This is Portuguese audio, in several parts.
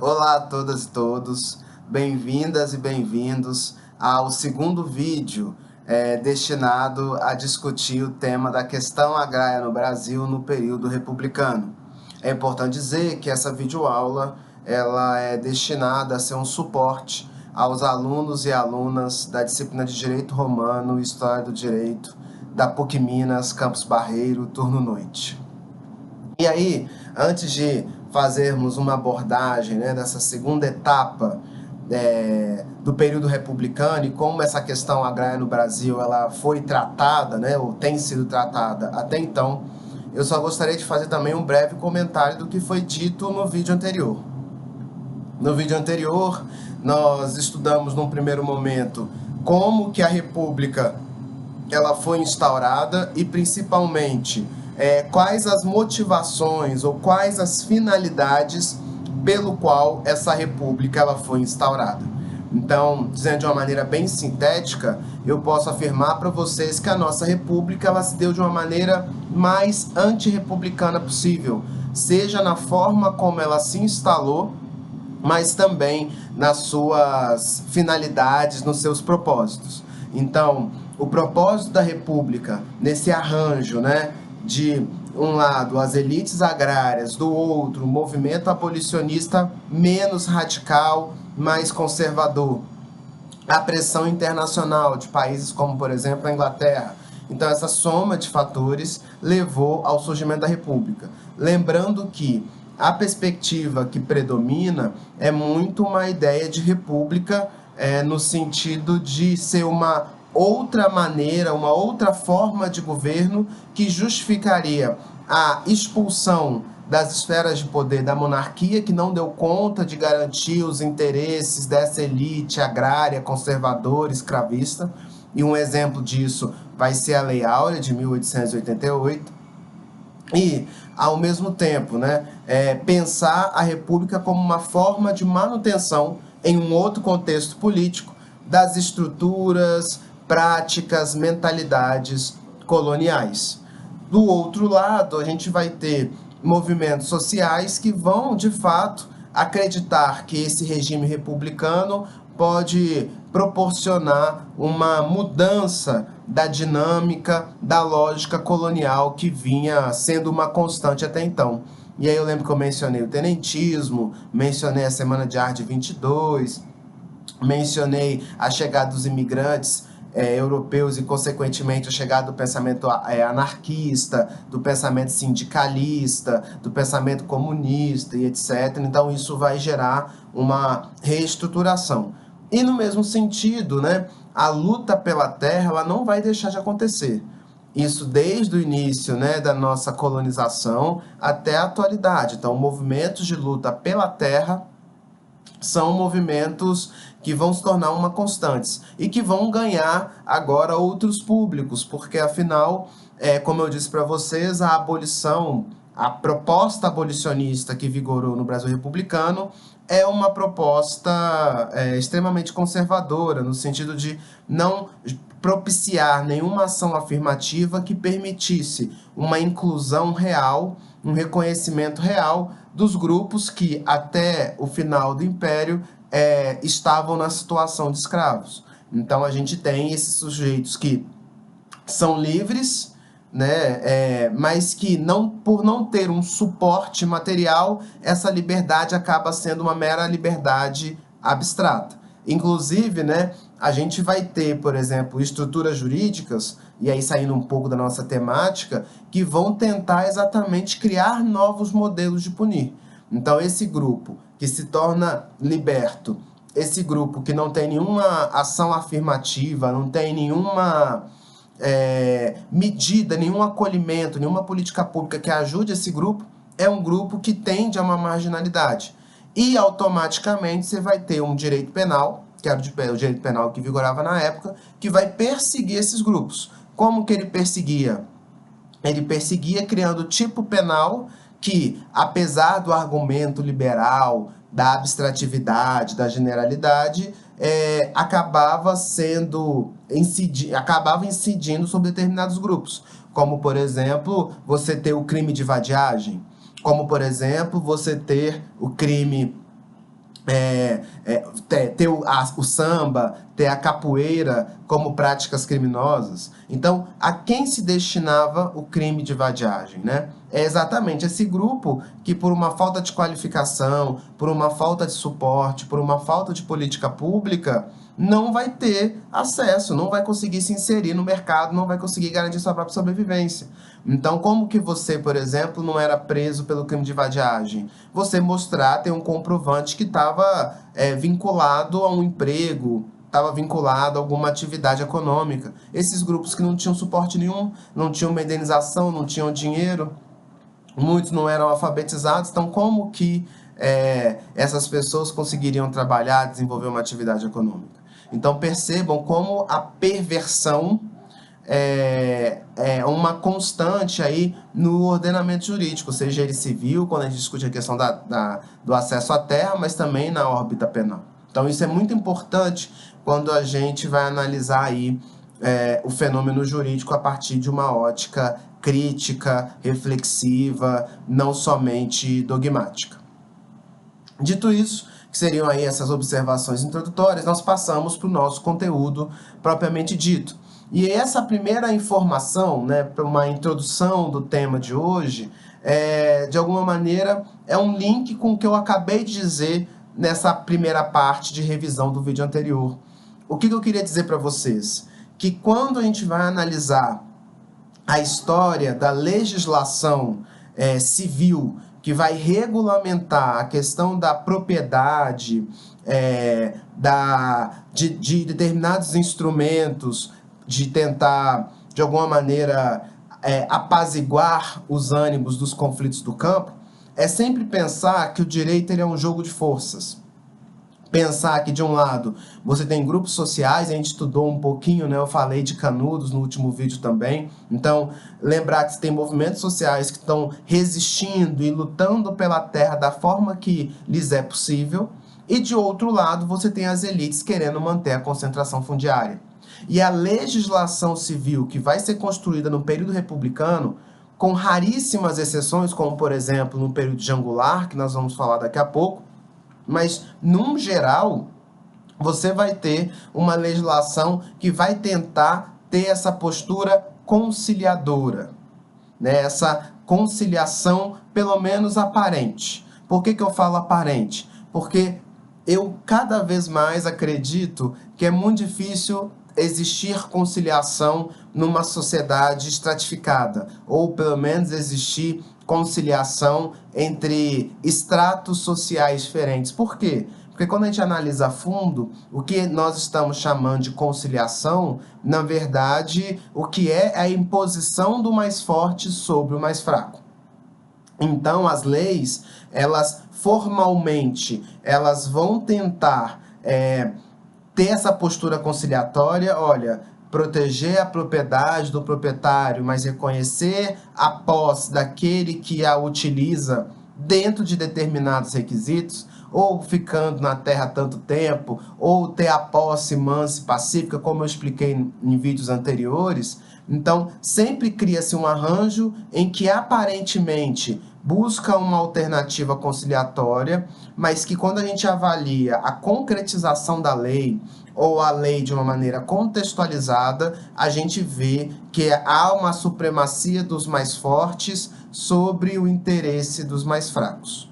Olá a todas e todos, bem-vindas e bem-vindos ao segundo vídeo destinado a discutir o tema da questão agrária no Brasil no período republicano. É importante dizer que essa videoaula ela é destinada a ser um suporte aos alunos e alunas da disciplina de Direito Romano e História do Direito da PUC Minas, Campus Barreiro, turno noite. E aí, antes de fazermos uma abordagem, né, dessa segunda etapa do período republicano e como essa questão agrária no Brasil ela foi tratada, né, ou tem sido tratada até então, eu só gostaria de fazer também um breve comentário do que foi dito no vídeo anterior. No vídeo anterior, nós estudamos num primeiro momento como que a República ela foi instaurada e principalmente quais as motivações ou quais as finalidades pelo qual essa república ela foi instaurada. Então, dizendo de uma maneira bem sintética, eu posso afirmar para vocês que a nossa república ela se deu de uma maneira mais antirrepublicana possível, seja na forma como ela se instalou, mas também nas suas finalidades, nos seus propósitos. Então, o propósito da República, nesse arranjo, né, de um lado as elites agrárias, do outro o movimento abolicionista menos radical, mais conservador, a pressão internacional de países como, por exemplo, a Inglaterra. Então, essa soma de fatores levou ao surgimento da República. Lembrando que a perspectiva que predomina é muito uma ideia de república no sentido de ser uma outra maneira, uma outra forma de governo que justificaria a expulsão das esferas de poder da monarquia, que não deu conta de garantir os interesses dessa elite agrária, conservadora, escravista. E um exemplo disso vai ser a Lei Áurea de 1888. E, ao mesmo tempo, né, pensar a República como uma forma de manutenção, em um outro contexto político, das estruturas, práticas, mentalidades coloniais. Do outro lado, a gente vai ter movimentos sociais que vão, de fato, acreditar que esse regime republicano pode proporcionar uma mudança da dinâmica, da lógica colonial que vinha sendo uma constante até então. E aí eu lembro que eu mencionei o tenentismo, mencionei a Semana de Arte 22, mencionei a chegada dos imigrantes europeus e, consequentemente, a chegada do pensamento anarquista, do pensamento sindicalista, do pensamento comunista e etc. Então, isso vai gerar uma reestruturação. E, no mesmo sentido, né, a luta pela terra ela não vai deixar de acontecer. Isso desde o início, né, da nossa colonização até a atualidade. Então, movimentos de luta pela terra são movimentos que vão se tornar uma constante e que vão ganhar agora outros públicos, porque afinal, como eu disse para vocês, a abolição, a proposta abolicionista que vigorou no Brasil republicano é uma proposta extremamente conservadora, no sentido de não propiciar nenhuma ação afirmativa que permitisse uma inclusão real, um reconhecimento real dos grupos que, até o final do Império, estavam na situação de escravos. Então, a gente tem esses sujeitos que são livres, né, mas que, por não ter um suporte material, essa liberdade acaba sendo uma mera liberdade abstrata. Inclusive, né, a gente vai ter, por exemplo, estruturas jurídicas, e aí saindo um pouco da nossa temática, que vão tentar exatamente criar novos modelos de punir. Então, esse grupo que se torna liberto, esse grupo que não tem nenhuma ação afirmativa, não tem nenhuma medida, nenhum acolhimento, nenhuma política pública que ajude esse grupo, é um grupo que tende a uma marginalidade. E, automaticamente, você vai ter um direito penal, que era o direito penal que vigorava na época, que vai perseguir esses grupos. Como que ele perseguia? Ele perseguia criando tipo penal que, apesar do argumento liberal, da abstratividade, da generalidade, acabava incidindo sobre determinados grupos. Como, por exemplo, você ter o crime de vadiagem, como, por exemplo, você ter o crime ter o samba, ter a capoeira como práticas criminosas. Então, a quem se destinava o crime de vadiagem, né? É exatamente esse grupo que, por uma falta de qualificação, por uma falta de suporte, por uma falta de política pública, não vai ter acesso, não vai conseguir se inserir no mercado, não vai conseguir garantir sua própria sobrevivência. Então, como que você, por exemplo, não era preso pelo crime de vadiagem? Você mostrar, ter um comprovante que estava vinculado a um emprego, estava vinculado a alguma atividade econômica. Esses grupos que não tinham suporte nenhum, não tinham uma indenização, não tinham dinheiro, muitos não eram alfabetizados, então como que essas pessoas conseguiriam trabalhar, desenvolver uma atividade econômica? Então percebam como a perversão é uma constante aí no ordenamento jurídico, seja ele civil, quando a gente discute a questão do acesso à terra, mas também na órbita penal. Então isso é muito importante quando a gente vai analisar aí o fenômeno jurídico a partir de uma ótica crítica, reflexiva, não somente dogmática. Dito isso, que seriam aí essas observações introdutórias, nós passamos para o nosso conteúdo propriamente dito. E essa primeira informação, né, para uma introdução do tema de hoje, de alguma maneira, é um link com o que eu acabei de dizer nessa primeira parte de revisão do vídeo anterior. O que eu queria dizer para vocês? Que quando a gente vai analisar a história da legislação civil que vai regulamentar a questão da propriedade, de determinados instrumentos, de tentar, de alguma maneira, apaziguar os ânimos dos conflitos do campo, é sempre pensar que o direito ele é um jogo de forças. Pensar que, de um lado, você tem grupos sociais, a gente estudou um pouquinho, né? Eu falei de Canudos no último vídeo também. Então, lembrar que você tem movimentos sociais que estão resistindo e lutando pela terra da forma que lhes é possível. E, de outro lado, você tem as elites querendo manter a concentração fundiária. E a legislação civil que vai ser construída no período republicano, com raríssimas exceções, como, por exemplo, no período de Angular, que nós vamos falar daqui a pouco, mas, num geral, você vai ter uma legislação que vai tentar ter essa postura conciliadora, né? Essa conciliação, pelo menos aparente. Por que eu falo aparente? Porque eu cada vez mais acredito que é muito difícil existir conciliação numa sociedade estratificada, ou pelo menos existir conciliação entre estratos sociais diferentes. Por quê? Porque quando a gente analisa a fundo, o que nós estamos chamando de conciliação, na verdade, o que é a imposição do mais forte sobre o mais fraco. Então, as leis, elas formalmente, elas vão tentar ter essa postura conciliatória, olha, proteger a propriedade do proprietário, mas reconhecer a posse daquele que a utiliza dentro de determinados requisitos, ou ficando na terra tanto tempo, ou ter a posse mansa e pacífica, como eu expliquei em vídeos anteriores. Então, sempre cria-se um arranjo em que aparentemente busca uma alternativa conciliatória, mas que quando a gente avalia a concretização da lei, ou a lei de uma maneira contextualizada, a gente vê que há uma supremacia dos mais fortes sobre o interesse dos mais fracos.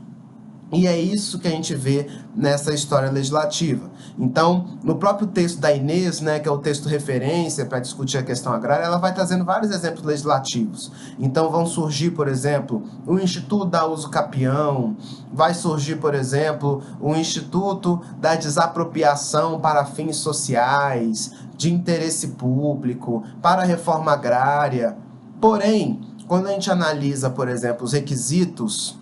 E é isso que a gente vê nessa história legislativa. Então, no próprio texto da Inês, né, que é o texto referência para discutir a questão agrária, ela vai trazendo vários exemplos legislativos. Então, vão surgir, por exemplo, o Instituto da Uso Capião, vai surgir, por exemplo, o Instituto da Desapropriação para fins sociais, de interesse público, para a reforma agrária. Porém, quando a gente analisa, por exemplo, os requisitos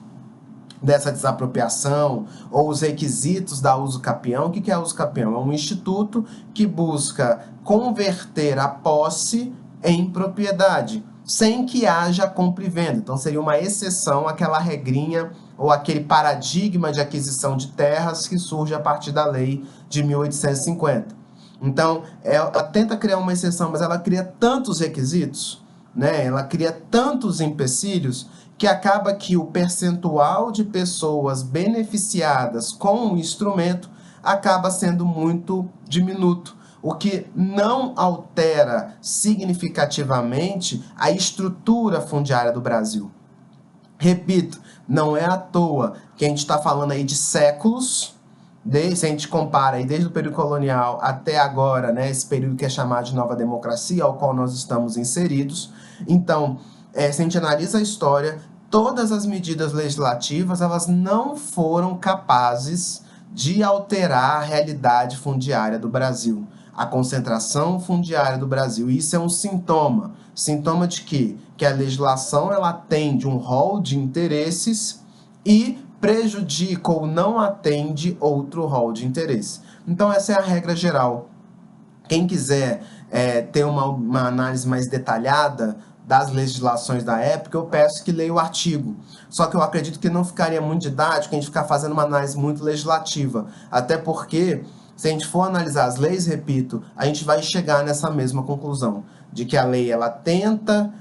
dessa desapropriação, ou os requisitos da uso capião. O que é uso capião? É um instituto que busca converter a posse em propriedade, sem que haja compra e venda. Então, seria uma exceção àquela regrinha ou aquele paradigma de aquisição de terras que surge a partir da lei de 1850. Então, ela tenta criar uma exceção, mas ela cria tantos requisitos, né? Ela cria tantos empecilhos que acaba que o percentual de pessoas beneficiadas com o instrumento acaba sendo muito diminuto, o que não altera significativamente a estrutura fundiária do Brasil. Repito, não é à toa que a gente está falando aí de séculos, se a gente compara aí desde o período colonial até agora, né, esse período que é chamado de nova democracia, ao qual nós estamos inseridos. Então, se a gente analisa a história, todas as medidas legislativas, elas não foram capazes de alterar a realidade fundiária do Brasil, a concentração fundiária do Brasil. Isso é um sintoma. Sintoma de quê? Que a legislação ela atende um rol de interesses e prejudica ou não atende outro rol de interesse. Então essa é a regra geral. Quem quiser ter uma análise mais detalhada das legislações da época, eu peço que leia o artigo. Só que eu acredito que não ficaria muito didático a gente ficar fazendo uma análise muito legislativa. Até porque, se a gente for analisar as leis, repito, a gente vai chegar nessa mesma conclusão, de que a lei ela tenta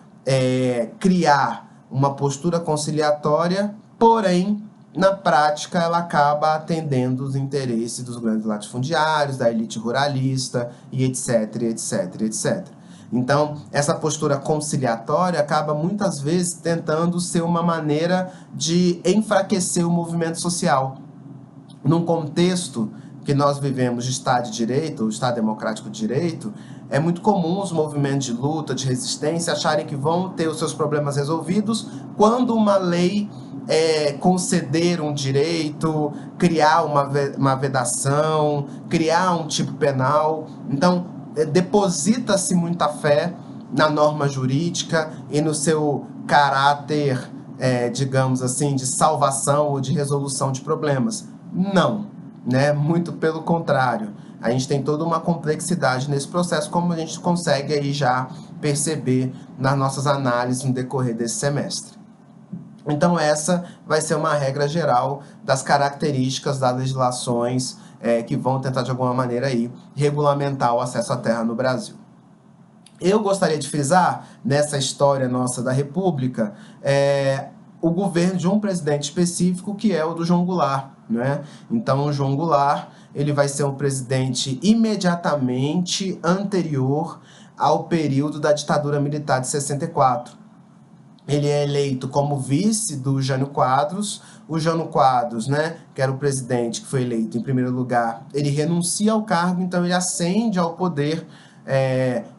criar uma postura conciliatória, porém, na prática, ela acaba atendendo os interesses dos grandes latifundiários, da elite ruralista, e etc, etc, etc. Então, essa postura conciliatória acaba muitas vezes tentando ser uma maneira de enfraquecer o movimento social. Num contexto que nós vivemos de Estado de Direito, o Estado Democrático de Direito, é muito comum os movimentos de luta, de resistência, acharem que vão ter os seus problemas resolvidos quando uma lei conceder um direito, criar uma vedação, criar um tipo penal. Então, deposita-se muita fé na norma jurídica e no seu caráter, digamos assim, de salvação ou de resolução de problemas. Não, né? Muito pelo contrário. A gente tem toda uma complexidade nesse processo, como a gente consegue aí já perceber nas nossas análises no decorrer desse semestre. Então essa vai ser uma regra geral das características das legislações que vão tentar de alguma maneira aí regulamentar o acesso à terra no Brasil. Eu gostaria de frisar nessa história nossa da República o governo de um presidente específico, que é o do João Goulart, né? Então o João Goulart ele vai ser um presidente imediatamente anterior ao período da ditadura militar de 64. Ele é eleito como vice do Jânio Quadros. O Jânio Quadros, né, que era o presidente que foi eleito em primeiro lugar, ele renuncia ao cargo, então ele ascende ao poder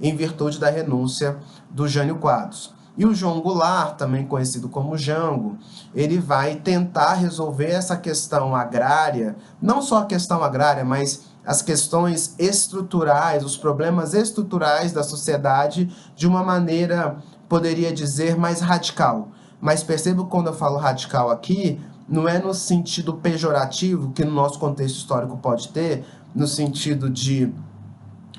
em virtude da renúncia do Jânio Quadros. E o João Goulart, também conhecido como Jango, ele vai tentar resolver essa questão agrária, não só a questão agrária, mas as questões estruturais, os problemas estruturais da sociedade de uma maneira, poderia dizer, mais radical. Mas perceba que quando eu falo radical aqui, não é no sentido pejorativo, que no nosso contexto histórico pode ter, no sentido de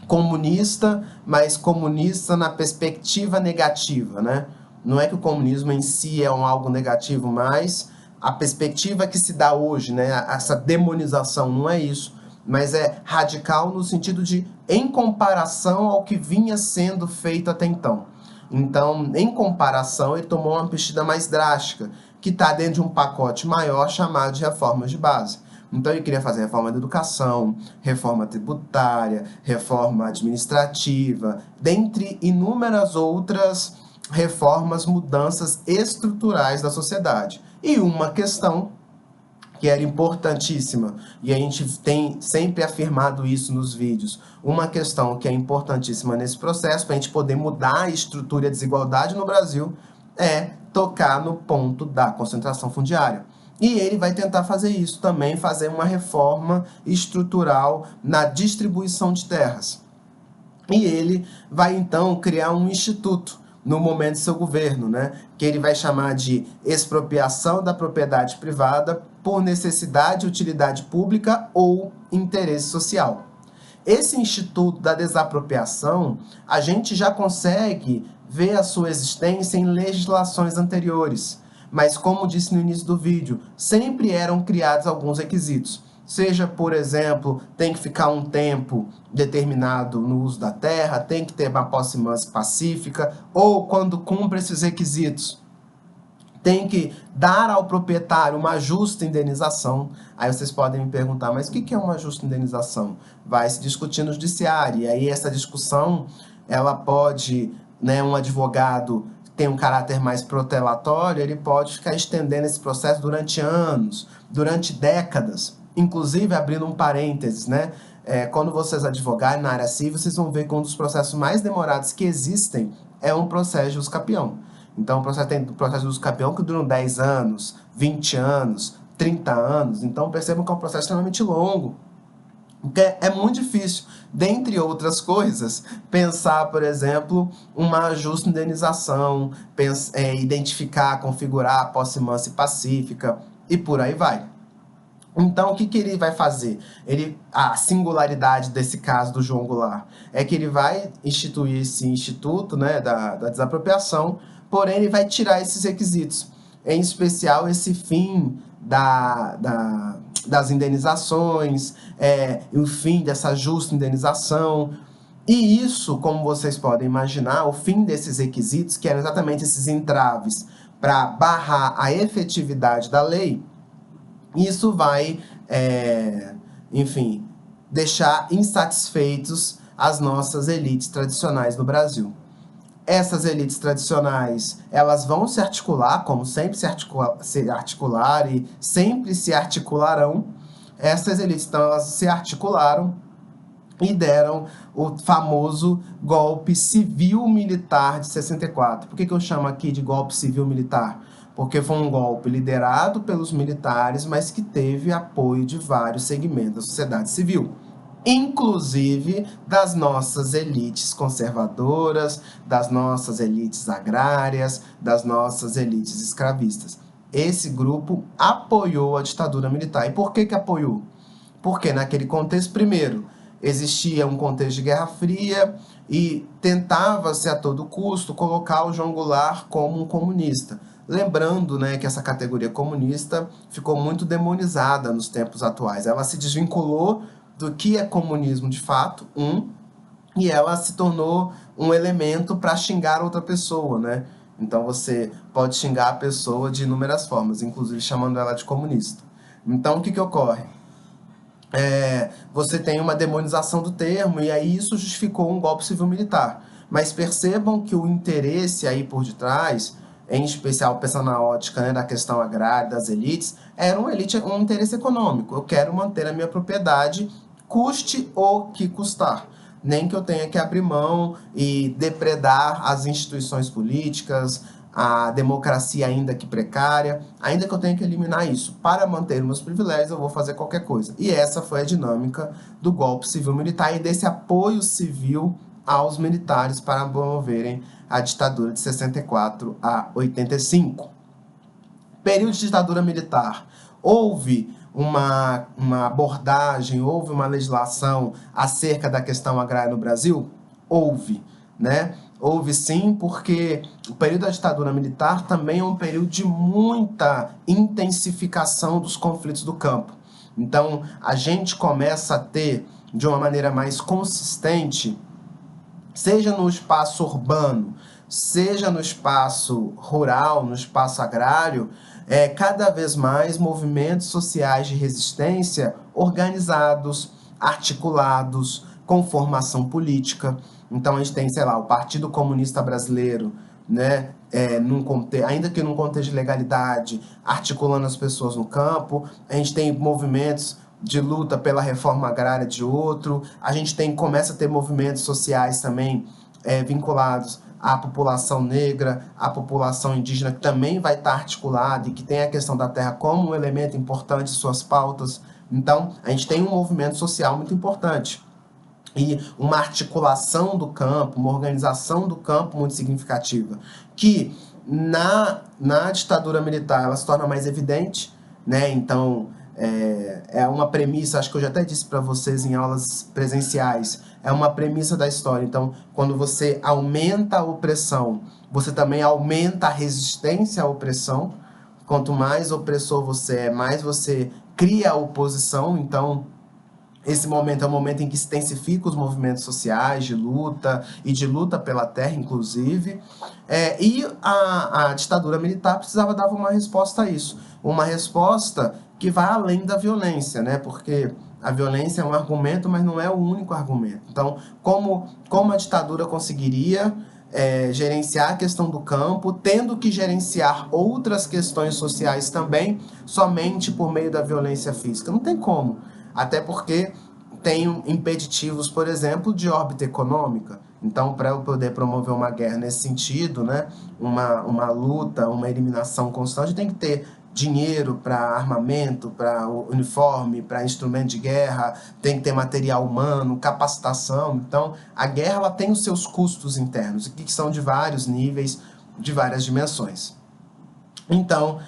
comunista, mas comunista na perspectiva negativa, né? Não é que o comunismo em si é algo negativo, mas a perspectiva que se dá hoje, né? Essa demonização, não é isso, mas é radical no sentido de em comparação ao que vinha sendo feito até então. Então, em comparação, ele tomou uma medida mais drástica, que está dentro de um pacote maior chamado de reformas de base. Então, ele queria fazer reforma da educação, reforma tributária, reforma administrativa, dentre inúmeras outras reformas, mudanças estruturais da sociedade. E uma questão que era importantíssima, e a gente tem sempre afirmado isso nos vídeos, uma questão que é importantíssima nesse processo, para a gente poder mudar a estrutura e a desigualdade no Brasil, é tocar no ponto da concentração fundiária. E ele vai tentar fazer isso também, fazer uma reforma estrutural na distribuição de terras. E ele vai, então, criar um instituto no momento de seu governo, né? Que ele vai chamar de expropriação da propriedade privada por necessidade, utilidade pública ou interesse social. Esse instituto da desapropriação, a gente já consegue ver a sua existência em legislações anteriores, mas como disse no início do vídeo, sempre eram criados alguns requisitos. Seja, por exemplo, tem que ficar um tempo determinado no uso da terra, tem que ter uma posse mansa e pacífica, ou quando cumpre esses requisitos, tem que dar ao proprietário uma justa indenização. Aí vocês podem me perguntar, mas o que é uma justa indenização? Vai se discutir no judiciário, e aí essa discussão, ela pode, né, um advogado tem um caráter mais protelatório, ele pode ficar estendendo esse processo durante anos, durante décadas. Inclusive, abrindo um parênteses, né? Quando vocês advogarem na área civil, vocês vão ver que um dos processos mais demorados que existem é um processo de usucapião. Então, tem processo de usucapião que duram 10 anos, 20 anos, 30 anos. Então, percebam que é um processo extremamente longo. Porque é muito difícil, dentre outras coisas, pensar, por exemplo, uma justa indenização, identificar, configurar a posse mansa e pacífica, e por aí vai. Então, o que ele vai fazer? A singularidade desse caso do João Goulart é que ele vai instituir esse instituto, né, da desapropriação, porém ele vai tirar esses requisitos, em especial esse fim das indenizações, o fim dessa justa indenização. E isso, como vocês podem imaginar, o fim desses requisitos, que eram exatamente esses entraves para barrar a efetividade da lei, isso vai, enfim, deixar insatisfeitos as nossas elites tradicionais no Brasil. Essas elites tradicionais, elas vão se articular, como sempre se articular e sempre se articularão. Essas elites, então, elas se articularam e deram o famoso golpe civil-militar de 64. Por que eu chamo aqui de golpe civil-militar? Porque foi um golpe liderado pelos militares, mas que teve apoio de vários segmentos da sociedade civil, inclusive das nossas elites conservadoras, das nossas elites agrárias, das nossas elites escravistas. Esse grupo apoiou a ditadura militar. E por que apoiou? Porque naquele contexto, primeiro, existia um contexto de Guerra Fria e tentava-se a todo custo colocar o João Goulart como um comunista. Lembrando, né, que essa categoria comunista ficou muito demonizada nos tempos atuais. Ela se desvinculou do que é comunismo de fato, e ela se tornou um elemento para xingar outra pessoa, né? Então você pode xingar a pessoa de inúmeras formas, inclusive chamando ela de comunista. Então o que ocorre? Você tem uma demonização do termo, e aí isso justificou um golpe civil-militar. Mas percebam que o interesse aí por detrás, em especial pensando na ótica, né, da questão agrária, das elites, era um interesse econômico. Eu quero manter a minha propriedade, custe o que custar. Nem que eu tenha que abrir mão e depredar as instituições políticas, a democracia ainda que precária, ainda que eu tenha que eliminar isso. Para manter meus privilégios, eu vou fazer qualquer coisa. E essa foi a dinâmica do golpe civil-militar e desse apoio civil aos militares para promoverem a ditadura de 64 a 85. Período de ditadura militar. Houve uma abordagem, houve uma legislação acerca da questão agrária no Brasil? Houve, né? Houve sim, porque o período da ditadura militar também é um período de muita intensificação dos conflitos do campo. Então, a gente começa a ter, de uma maneira mais consistente, seja no espaço urbano, seja no espaço rural, no espaço agrário, cada vez mais movimentos sociais de resistência organizados, articulados, com formação política. Então a gente tem, sei lá, o Partido Comunista Brasileiro, né, ainda que num contexto de legalidade, articulando as pessoas no campo. A gente tem movimentos de luta pela reforma agrária de outro. A gente começa a ter movimentos sociais também vinculados à população negra, à população indígena, que também vai estar articulada e que tem a questão da terra como um elemento importante em suas pautas. Então, a gente tem um movimento social muito importante e uma articulação do campo, uma organização do campo muito significativa, que na ditadura militar ela se torna mais evidente, né? Então, é uma premissa, acho que eu já até disse para vocês em aulas presenciais, é uma premissa da história. Então, quando você aumenta a opressão, você também aumenta a resistência à opressão. Quanto mais opressor você é, mais você cria a oposição. Então, Esse momento é um momento em que se intensificam os movimentos sociais de luta e de luta pela terra, inclusive. E a ditadura militar precisava dar uma resposta a isso. Uma resposta que vai além da violência, né? Porque a violência é um argumento, mas não é o único argumento. Então, como a ditadura conseguiria gerenciar a questão do campo, tendo que gerenciar outras questões sociais também, somente por meio da violência física? Não tem como. Até porque tem impeditivos, por exemplo, de órbita econômica. Então, para eu poder promover uma guerra nesse sentido, né, uma luta, uma eliminação constante, tem que ter dinheiro para armamento, para uniforme, para instrumento de guerra, tem que ter material humano, capacitação. Então, a guerra ela tem os seus custos internos, que são de vários níveis, de várias dimensões. Então,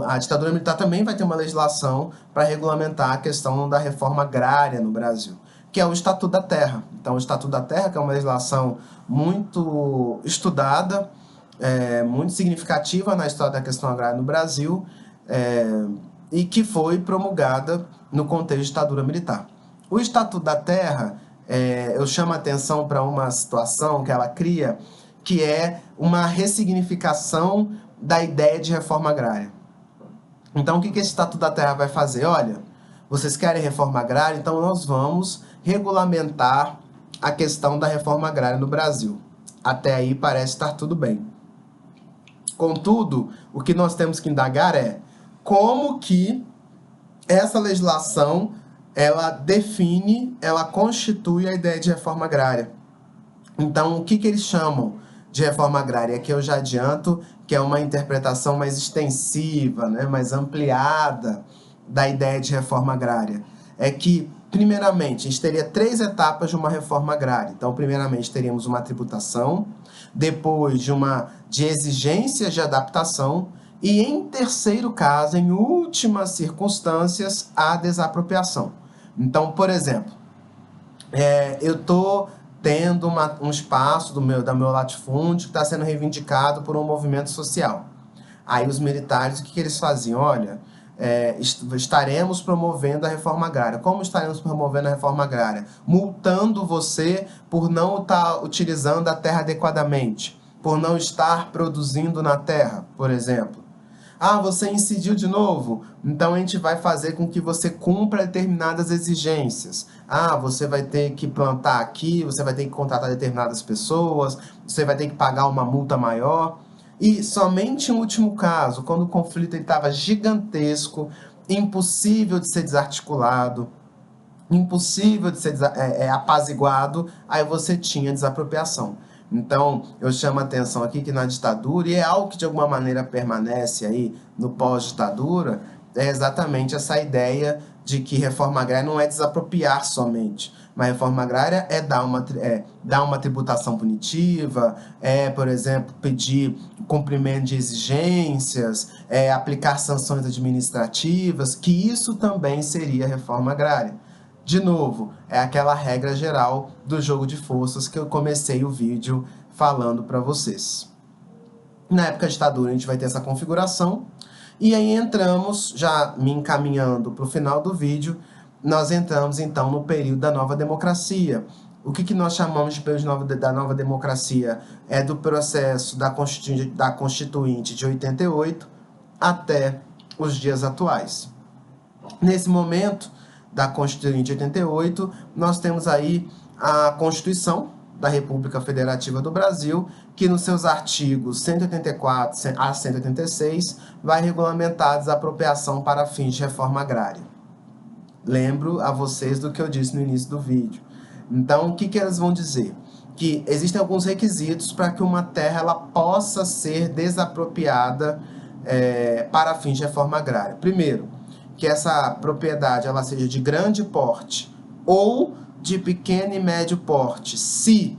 a ditadura militar também vai ter uma legislação para regulamentar a questão da reforma agrária no Brasil, que é o Estatuto da Terra. Então, o Estatuto da Terra, que é uma legislação muito estudada, muito significativa na história da questão agrária no Brasil, e que foi promulgada no contexto de ditadura militar. O Estatuto da Terra, eu chamo a atenção para uma situação que ela cria, que é uma ressignificação da ideia de reforma agrária. Então, o que esse Estatuto da Terra vai fazer? Olha, vocês querem reforma agrária? Então, nós vamos regulamentar a questão da reforma agrária no Brasil. Até aí parece estar tudo bem. Contudo, o que nós temos que indagar é como que essa legislação ela define, ela constitui a ideia de reforma agrária. Então, o que eles chamam de reforma agrária? Aqui eu já adianto que é uma interpretação mais extensiva, né, mais ampliada da ideia de reforma agrária. É que, primeiramente, a gente teria 3 etapas de uma reforma agrária. Então, primeiramente, teríamos uma tributação, depois de exigências de adaptação e, em terceiro caso, em últimas circunstâncias, a desapropriação. Então, por exemplo, eu estou tendo um espaço da meu latifúndio que está sendo reivindicado por um movimento social. Aí os militares, o que eles faziam? Olha, estaremos promovendo a reforma agrária. Como estaremos promovendo a reforma agrária? Multando você por não estar utilizando a terra adequadamente, por não estar produzindo na terra, por exemplo. Ah, você incidiu de novo? Então a gente vai fazer com que você cumpra determinadas exigências. Ah, você vai ter que plantar aqui, você vai ter que contratar determinadas pessoas, você vai ter que pagar uma multa maior. E somente em último caso, quando o conflito estava gigantesco, impossível de ser desarticulado, impossível de ser apaziguado, aí você tinha desapropriação. Então, eu chamo a atenção aqui que na ditadura, e é algo que de alguma maneira permanece aí no pós-ditadura, é exatamente essa ideia de que reforma agrária não é desapropriar somente, mas reforma agrária é dar uma tributação punitiva, por exemplo, pedir cumprimento de exigências, aplicar sanções administrativas, que isso também seria reforma agrária. De novo, é aquela regra geral do jogo de forças que eu comecei o vídeo falando para vocês. Na época da ditadura, a gente vai ter essa configuração. E aí entramos, já me encaminhando para o final do vídeo, nós entramos então no período da nova democracia. O que nós chamamos de período da nova democracia? É do processo da Constituinte de 88 até os dias atuais. Nesse momento da Constituinte de 88, nós temos aí a Constituição da República Federativa do Brasil, que nos seus artigos 184 a 186 vai regulamentar a desapropriação para fins de reforma agrária. Lembro a vocês do que eu disse no início do vídeo. Então, o que eles vão dizer? Que existem alguns requisitos para que uma terra ela possa ser desapropriada para fins de reforma agrária. Primeiro, que essa propriedade ela seja de grande porte ou de pequeno e médio porte, se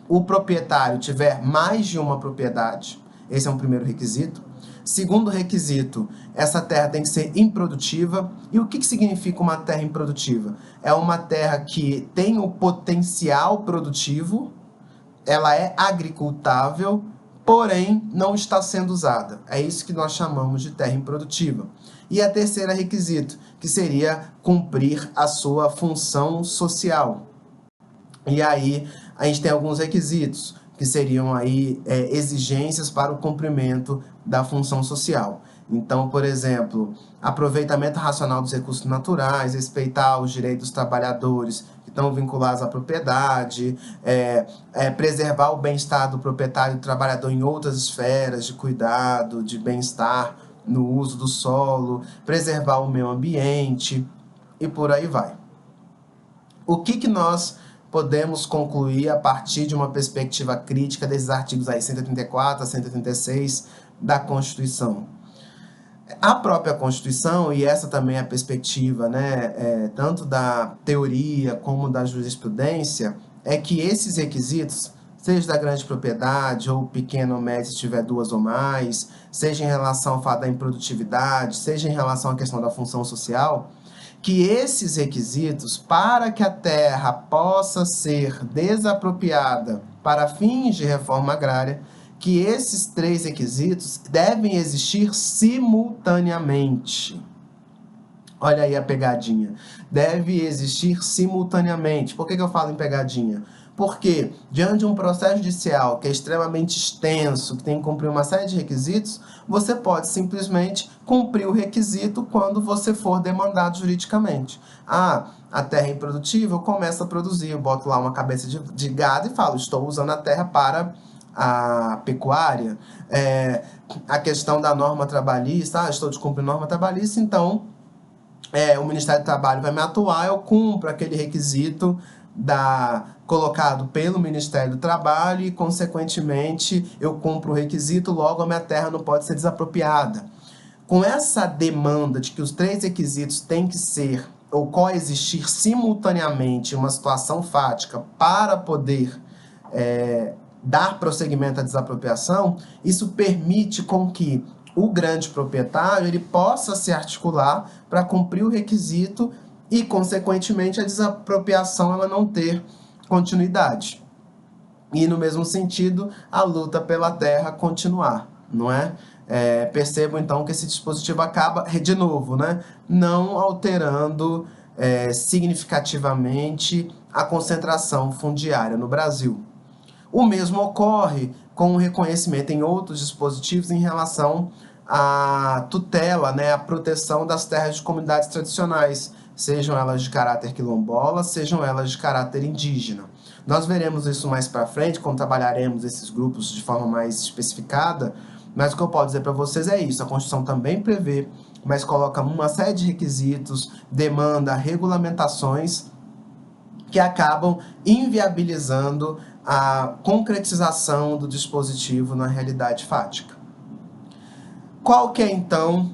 o proprietário tiver mais de uma propriedade. Esse é um primeiro requisito. Segundo requisito, essa terra tem que ser improdutiva. E o que significa uma terra improdutiva? É uma terra que tem o potencial produtivo, ela é agricultável, porém não está sendo usada. É isso que nós chamamos de terra improdutiva. E a terceira requisito, que seria cumprir a sua função social. E aí a gente tem alguns requisitos, que seriam aí exigências para o cumprimento da função social. Então, por exemplo, aproveitamento racional dos recursos naturais, respeitar os direitos dos trabalhadores que estão vinculados à propriedade, preservar o bem-estar do proprietário e do trabalhador em outras esferas de cuidado, de bem-estar no uso do solo, preservar o meio ambiente e por aí vai. O que nós podemos concluir a partir de uma perspectiva crítica desses artigos aí 134 a 136 da Constituição? A própria Constituição, e essa também é a perspectiva, né, tanto da teoria como da jurisprudência, é que esses requisitos, seja da grande propriedade ou pequeno ou médio se tiver duas ou mais, seja em relação ao fato da improdutividade, seja em relação à questão da função social, que esses requisitos, para que a terra possa ser desapropriada para fins de reforma agrária, que esses três requisitos devem existir simultaneamente. Olha aí a pegadinha. Deve existir simultaneamente. Por que eu falo em pegadinha? Porque, diante de um processo judicial que é extremamente extenso, que tem que cumprir uma série de requisitos, você pode simplesmente cumprir o requisito quando você for demandado juridicamente. Ah, a terra é improdutível, eu começo a produzir, eu boto lá uma cabeça de gado e falo, estou usando a terra para a pecuária. A questão da norma trabalhista, estou descumprindo a norma trabalhista, então o Ministério do Trabalho vai me atuar, eu cumpro aquele requisito colocado pelo Ministério do Trabalho e, consequentemente, eu cumpro o requisito, logo a minha terra não pode ser desapropriada. Com essa demanda de que os três requisitos têm que ser ou coexistir simultaneamente em uma situação fática para poder dar prosseguimento à desapropriação, isso permite com que o grande proprietário ele possa se articular para cumprir o requisito e, consequentemente, a desapropriação ela não ter continuidade. E, no mesmo sentido, a luta pela terra continuar, não é? Percebo, então, que esse dispositivo acaba, de novo, né, não alterando significativamente a concentração fundiária no Brasil. O mesmo ocorre com o reconhecimento em outros dispositivos em relação à tutela, né, à proteção das terras de comunidades tradicionais, sejam elas de caráter quilombola, sejam elas de caráter indígena. Nós veremos isso mais para frente, quando trabalharemos esses grupos de forma mais especificada, mas o que eu posso dizer para vocês é isso, a Constituição também prevê, mas coloca uma série de requisitos, demanda regulamentações que acabam inviabilizando a concretização do dispositivo na realidade fática. Qual que é, então,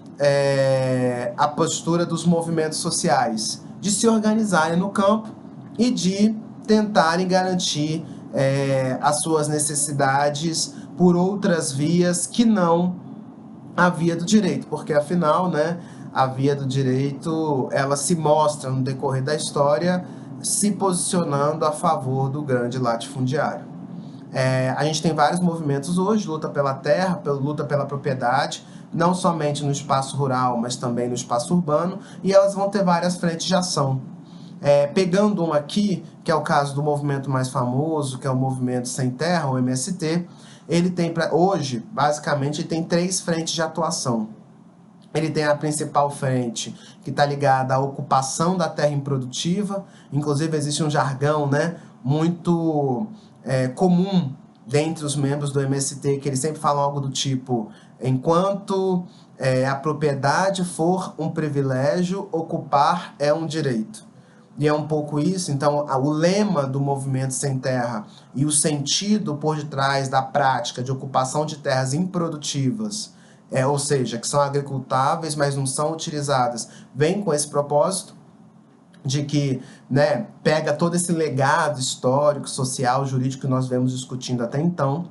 a postura dos movimentos sociais? De se organizarem no campo e de tentarem garantir as suas necessidades por outras vias que não a via do direito, porque, afinal, né, a via do direito ela se mostra no decorrer da história se posicionando a favor do grande latifundiário. A gente tem vários movimentos hoje, luta pela terra, luta pela propriedade, não somente no espaço rural, mas também no espaço urbano, e elas vão ter várias frentes de ação. Pegando um aqui, que é o caso do movimento mais famoso, que é o Movimento Sem Terra, o MST, ele tem, hoje, basicamente, ele tem três frentes de atuação. Ele tem a principal frente, que está ligada à ocupação da terra improdutiva. Inclusive, existe um jargão, né, muito comum dentre os membros do MST, que eles sempre falam algo do tipo: enquanto a propriedade for um privilégio, ocupar é um direito. E é um pouco isso. Então, o lema do Movimento Sem Terra e o sentido por detrás da prática de ocupação de terras improdutivas, ou seja, que são agricultáveis, mas não são utilizadas, vem com esse propósito de que, né, pega todo esse legado histórico, social, jurídico que nós vemos discutindo até então.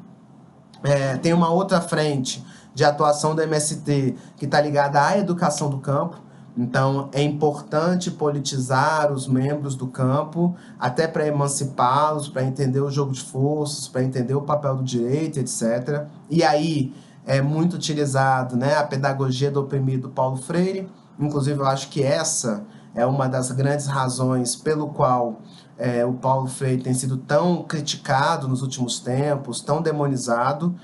Tem uma outra frente de atuação do MST que está ligada à educação do campo. Então, é importante politizar os membros do campo, até para emancipá-los, para entender o jogo de forças, para entender o papel do direito, etc. E aí é muito utilizado, né, a pedagogia do oprimido Paulo Freire, Inclusive, eu acho que essa é uma das grandes razões pelo qual o Paulo Freire tem sido tão criticado nos últimos tempos, tão demonizado,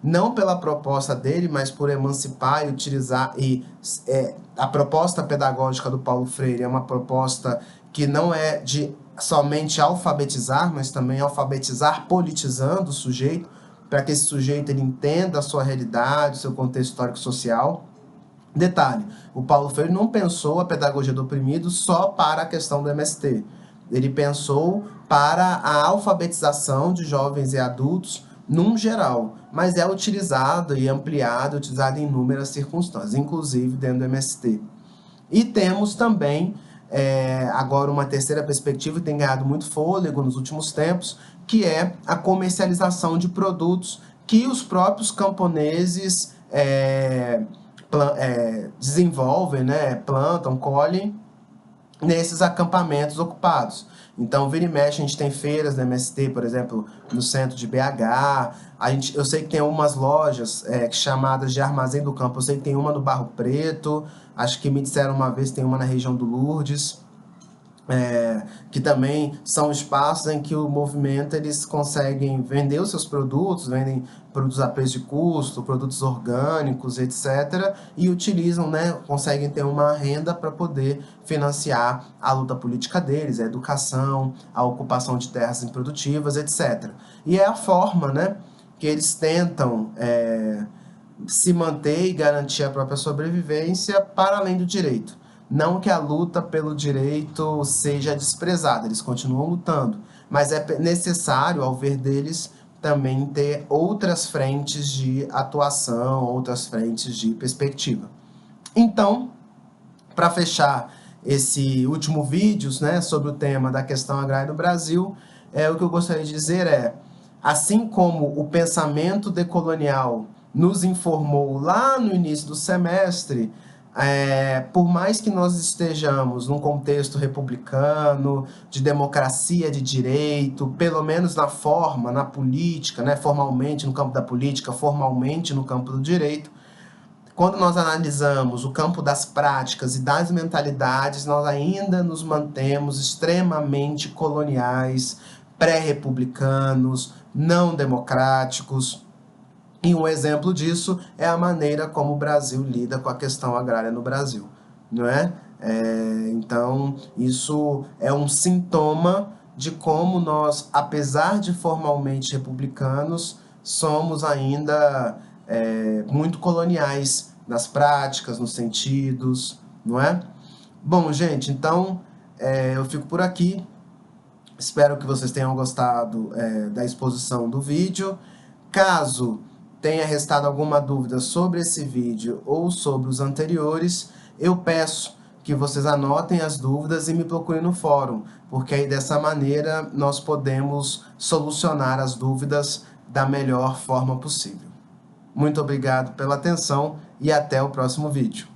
não pela proposta dele, mas por emancipar e utilizar. A proposta pedagógica do Paulo Freire é uma proposta que não é de somente alfabetizar, mas também alfabetizar politizando o sujeito, para que esse sujeito ele entenda a sua realidade, o seu contexto histórico-social. Detalhe, o Paulo Freire não pensou a pedagogia do oprimido só para a questão do MST. Ele pensou para a alfabetização de jovens e adultos num geral, mas é utilizado e ampliado, utilizado em inúmeras circunstâncias, inclusive dentro do MST. E temos também, agora, uma terceira perspectiva que tem ganhado muito fôlego nos últimos tempos, que é a comercialização de produtos que os próprios camponeses desenvolvem, né, plantam, colhem nesses acampamentos ocupados. Então, vira e mexe, a gente tem feiras da MST, por exemplo, no centro de BH. Eu sei que tem umas lojas chamadas de Armazém do Campo. Eu sei que tem uma no Barro Preto. Acho que me disseram uma vez que tem uma na região do Lourdes. Que também são espaços em que o movimento eles conseguem vender os seus produtos, vendem produtos a preço de custo, produtos orgânicos, etc. E utilizam, né, conseguem ter uma renda para poder financiar a luta política deles, a educação, a ocupação de terras improdutivas, etc. E é a forma, né, que eles tentam se manter e garantir a própria sobrevivência para além do direito. Não que a luta pelo direito seja desprezada, eles continuam lutando, mas é necessário, ao ver deles, também ter outras frentes de atuação, outras frentes de perspectiva. Então, para fechar esse último vídeo, né, sobre o tema da questão agrária no Brasil, o que eu gostaria de dizer assim como o pensamento decolonial nos informou lá no início do semestre, por mais que nós estejamos num contexto republicano, de democracia de direito, pelo menos na forma, na política, né, formalmente no campo da política, formalmente no campo do direito, quando nós analisamos o campo das práticas e das mentalidades, nós ainda nos mantemos extremamente coloniais, pré-republicanos, não democráticos. E um exemplo disso é a maneira como o Brasil lida com a questão agrária no Brasil, não é? Então, isso é um sintoma de como nós, apesar de formalmente republicanos, somos ainda muito coloniais nas práticas, nos sentidos, não é? Bom, gente, então eu fico por aqui. Espero que vocês tenham gostado da exposição do vídeo. Caso tenha restado alguma dúvida sobre esse vídeo ou sobre os anteriores, eu peço que vocês anotem as dúvidas e me procurem no fórum, porque aí dessa maneira nós podemos solucionar as dúvidas da melhor forma possível. Muito obrigado pela atenção e até o próximo vídeo.